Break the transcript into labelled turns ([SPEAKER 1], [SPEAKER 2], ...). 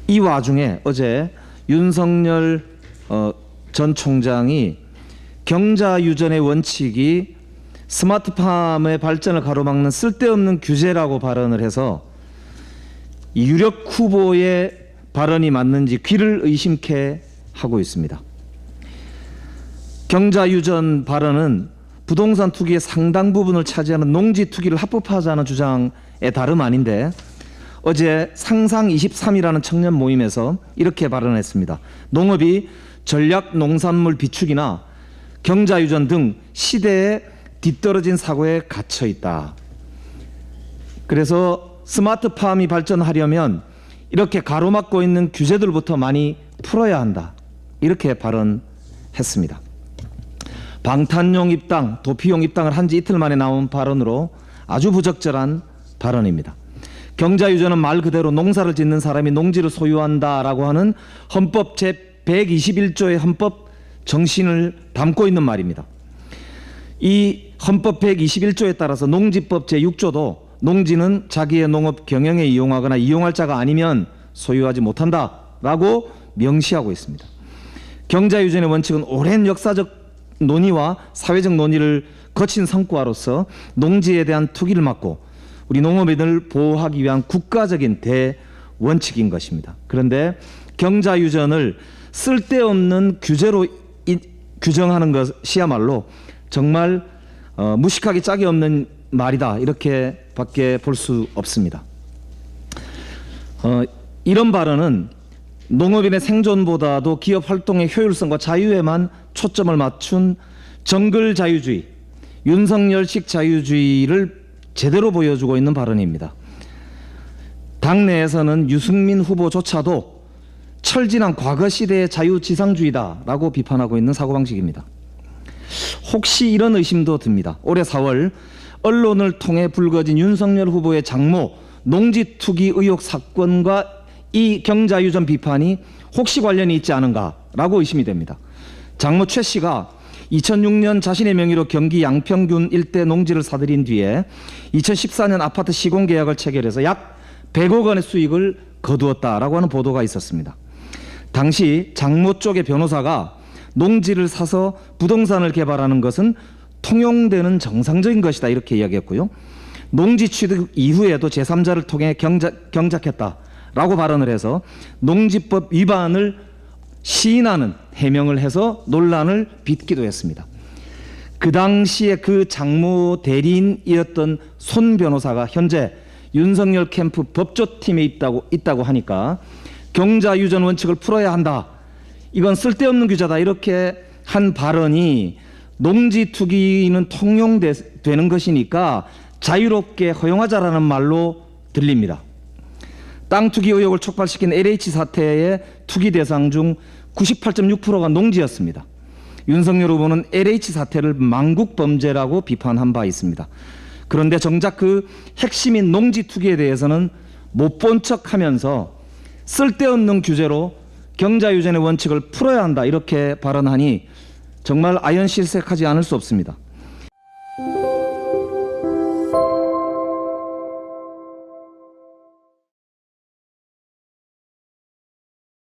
[SPEAKER 1] 이 와중에 어제 윤석열 전 총장이 경자유전의 원칙이 스마트팜의 발전을 가로막는 쓸데없는 규제라고 발언을 해서 유력 후보의 발언이 맞는지 귀를 의심케 하고 있습니다. 경자유전 발언은 부동산 투기의 상당 부분을 차지하는 농지 투기를 합법화하자는 주장의 다름 아닌데 어제 상상 23이라는 청년 모임에서 이렇게 발언했습니다. 농업이 전략 농산물 비축이나 경자유전 등 시대에 뒤떨어진 사고에 갇혀 있다. 그래서 스마트팜이 발전하려면 이렇게 가로막고 있는 규제들부터 많이 풀어야 한다. 이렇게 발언했습니다. 방탄용 입당, 도피용 입당을 한 지 이틀 만에 나온 발언으로 아주 부적절한 발언입니다. 경자유전은 말 그대로 농사를 짓는 사람이 농지를 소유한다라고 하는 헌법 제121조의 헌법 정신을 담고 있는 말입니다. 이 헌법 121조에 따라서 농지법 제6조도 농지는 자기의 농업 경영에 이용하거나 이용할 자가 아니면 소유하지 못한다라고 명시하고 있습니다. 경자유전의 원칙은 오랜 역사적 논의와 사회적 논의를 거친 성과로서 농지에 대한 투기를 막고 우리 농업인을 보호하기 위한 국가적인 대원칙인 것입니다. 그런데 경자유전을 쓸데없는 규제로 규정하는 것이야말로 정말 무식하기 짝이 없는 말이다. 이렇게밖에 볼 수 없습니다. 이런 발언은 농업인의 생존보다도 기업 활동의 효율성과 자유에만 초점을 맞춘 정글 자유주의, 윤석열식 자유주의를 제대로 보여주고 있는 발언입니다. 당내에서는 유승민 후보조차도 철진한 과거 시대의 자유지상주의다라고 비판하고 있는 사고방식입니다. 혹시 이런 의심도 듭니다. 올해 4월 언론을 통해 불거진 윤석열 후보의 장모 농지 투기 의혹 사건과 이 경자유전 비판이 혹시 관련이 있지 않은가라고 의심이 됩니다. 장모 최 씨가 2006년 자신의 명의로 경기 양평군 일대 농지를 사들인 뒤에 2014년 아파트 시공 계약을 체결해서 약 100억 원의 수익을 거두었다라고 하는 보도가 있었습니다. 당시 장모 쪽의 변호사가 농지를 사서 부동산을 개발하는 것은 통용되는 정상적인 것이다 이렇게 이야기했고요. 농지 취득 이후에도 제3자를 통해 경작했다라고 발언을 해서 농지법 위반을 시인하는 해명을 해서 논란을 빚기도 했습니다. 그 당시에 그 장모 대리인이었던 손 변호사가 현재 윤석열 캠프 법조팀에 있다고 하니까 경자유전 원칙을 풀어야 한다. 이건 쓸데없는 규제다. 이렇게 한 발언이 농지 투기는 통용되는 것이니까 자유롭게 허용하자라는 말로 들립니다. 땅 투기 의혹을 촉발시킨 LH 사태의 투기 대상 중 98.6%가 농지였습니다. 윤석열 후보는 LH 사태를 망국범죄라고 비판한 바 있습니다. 그런데 정작 그 핵심인 농지 투기에 대해서는 못 본 척하면서 쓸데없는 규제로 경자유전의 원칙을 풀어야 한다 이렇게 발언하니 정말 아연실색하지 않을 수 없습니다.